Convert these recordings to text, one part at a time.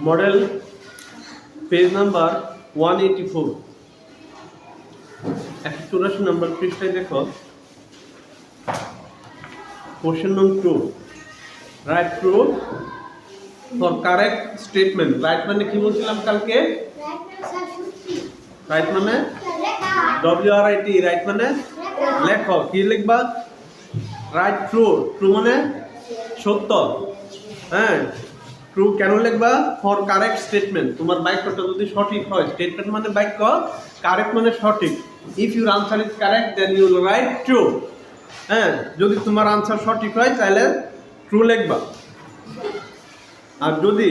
Model page number 184 184 নম্বর পৃষ্ঠায় দেখো question নং 2 right true for correct statement. Right মানে কি বলছিলাম কালকে? রাইট মানে WRIT, রাইট মানে লেখো। কি লিখবা? রাইট ট্রু, ট্রু মানে সত্য। হ্যাঁ, ট্রু কেন লিখবা? ফর কারেক্ট স্টেটমেন্ট, তোমার বাক্যটা যদি সঠিক হয়। স্টেটমেন্ট মানে বাক্য, কারেক্ট মানে সঠিক। If your answer is correct then you will write true. হ্যাঁ, যদি তোমার আনসার সঠিক হয় তাহলে ট্রু লিখবা। আর যদি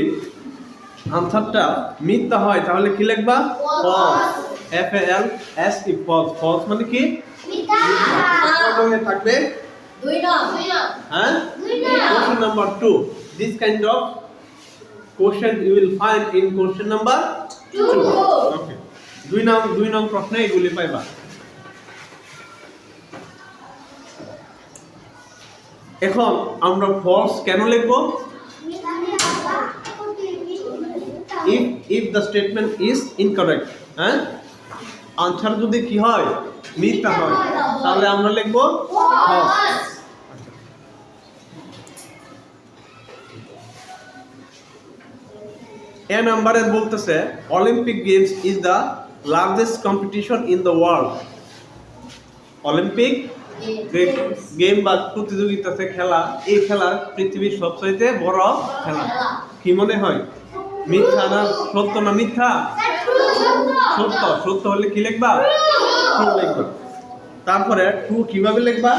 আনসারটা মিথ্যা হয় তাহলে কি লিখবা? False, FALSE, false. ফলস মানে কি? মিথ্যা। থাকবে 2 নং। হ্যাঁ, question number 2। This kind of question you will find in question number 2. Okay, 2 নং প্রশ্নে এগুলি পাইবা। এখন আমরা ফলস কেন লিখব? if the statement is incorrect, হ্যাঁ, আনসার যদি কি হয়? মিথ্যা হয়, তাহলে আমরা লিখব ফলস। এ নাম্বারে বলতেছে Olympic games is the largest competition in the world. Olympic game বা প্রতিযোগিতাতে খেলা, এই খেলা পৃথিবীর সবচেয়ে বড় খেলা। কি মনে হয়? মিথ্যা না সত্য? না মিথ্যা? সত্য। সত্য হলে কি লিখবা? ট্রু লিখবা। তারপরে ট্রু কিভাবে লিখবা?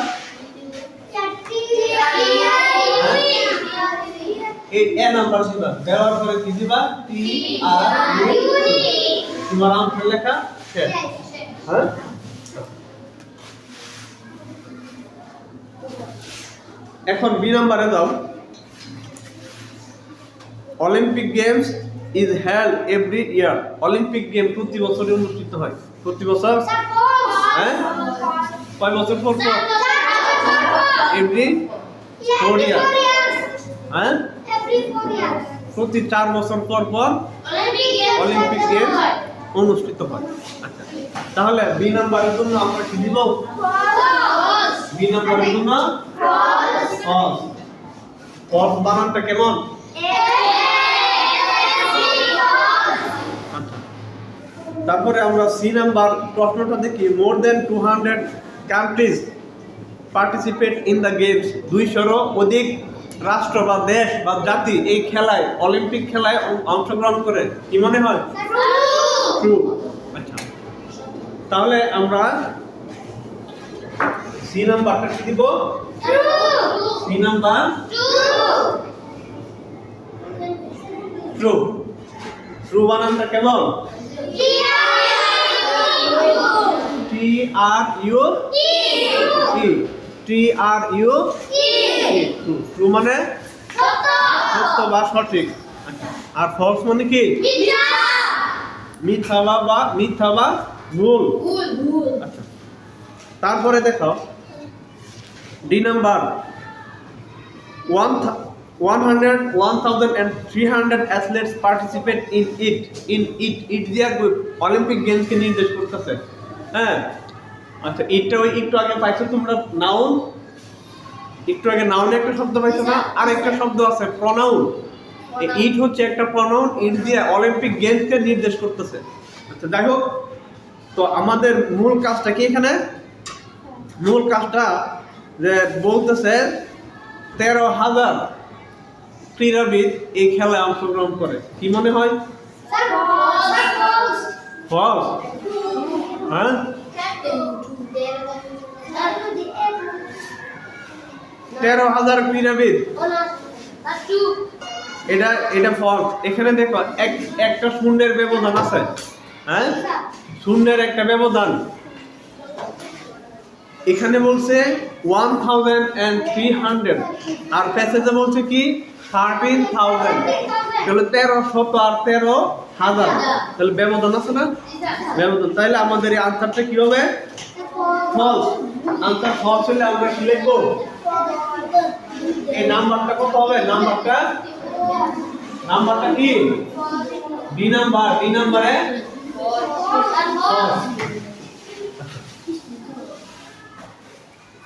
এই এ নাম্বার দিবা, দেওয়ার পরে কি দিবা? TRU। তোমার আনসার লেখা শেষ। হ্যাঁ, এখন বি নাম্বারে দাও। Olympic games is held every year. Olympic game প্রতি বছর অনুষ্ঠিত হয়। প্রতি বছর? হ্যাঁ, কয় বছর পর পর? এভরি 4 ইয়ার। হ্যাঁ, প্রতি 4 বছর পর পর অলিম্পিক গেম অনুষ্ঠিত হয়। আচ্ছা, তাহলে বি নাম্বারের জন্য আমরা কি দিব? বি নাম্বারের জন্য ফলস। ফলস বানানটা কেমন? তারপরে আমরা সি নাম্বার প্রশ্নটা দেখি। মোর দেন 200 countries participate in the games. 200 অধিক রাষ্ট্র বা দেশ বা জাতি এই খেলায়, অলিম্পিক খেলায় অংশগ্রহণ করে। কি মনে হয়? ট্রু। আচ্ছা, তাহলে আমরা সি নাম্বারটা কি দিব? C number true. ট্রু বানানটা কেমন? TRU। ট্রু মানে সত্য বা সঠিক। আর ফলস মানে কি? মিথ্যা বা ভুল। আচ্ছা, তারপরে দেখো D number 1,300 athlete's participate in it দিয়া গ্রুপ। অলিম্পিক গেমসকে নির্দেশ করতেছে। হ্যাঁ, আচ্ছা, এটা ওই একটু আগে পাইছো তোমরা নাউন। একটু আগে নাউনে একটা শব্দ পাইছো না? আর একটা শব্দ আছে প্রনাউন। ইট হচ্ছে একটা প্রনাউন, ইট দিয়ে অলিম্পিক গেমসকে নির্দেশ করতেছে। আচ্ছা, যাই হোক, তো আমাদের মূল কাজটা কি এখানে? মূল কাজটা যে বলতেছে 13,000 ক্রীড়াবিদ এই খেলায় অংশগ্রহণ করে। কি মনে হয়? ফলস। হ্যাঁ, 13,000 ক্রীড়াবিদ, এটা ফলস। এখানে দেখো একটা শূন্যের ব্যবধান আছে। হ্যাঁ, শূন্যের একটা ব্যবধান। এখানে বলছে 1,300 আর প্যাসেজে বলছে কি 13,000। তাহলে 1300 আর 13,000, তাহলে ব্যবধান আছে না? ব্যবধান। তাহলে আমাদের এই আনসারটা কি হবে? ফলস। আনসার ফলস হলে আমরা কি লিখবো? এই নাম্বারটা কত হবে? নাম্বারটা কি? বি নাম্বারে 4।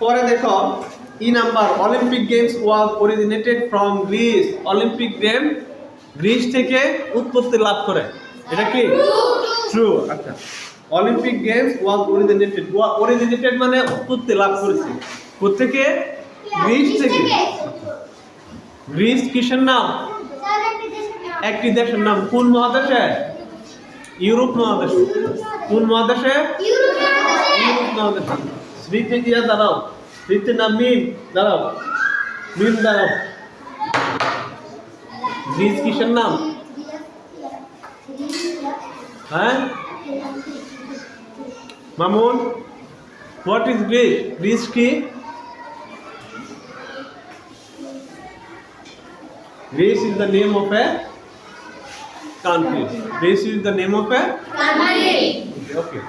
পরে দেখো E number, Olympic games was originated from Greece. Olympic game Greece থেকে উৎপত্তি লাভ করে। এটা কি? ট্রু। আচ্ছা, অলিম্পিক গেমস ওয়াজ অরিজিনেটেড মানে উৎপত্তি লাভ করেছে কোত্থেকে? গ্রিস থেকে। গ্রিস কিসের নাম? একটি দেশের নাম। কোন মহাদেশে? ইউরোপ মহাদেশে। কোন মহাদেশে? ইউরোপ মহাদেশে। স্মৃতি দিয়া দাঁড়াও, স্মৃতির নাম মিম। দাঁড়াও, মিম দাঁড়াও। গ্রিস কিসের নাম? হ্যাঁ Mamun, what is Greece? Greece কি? Greece is the name of a country. Greece is the name of a country. Okay.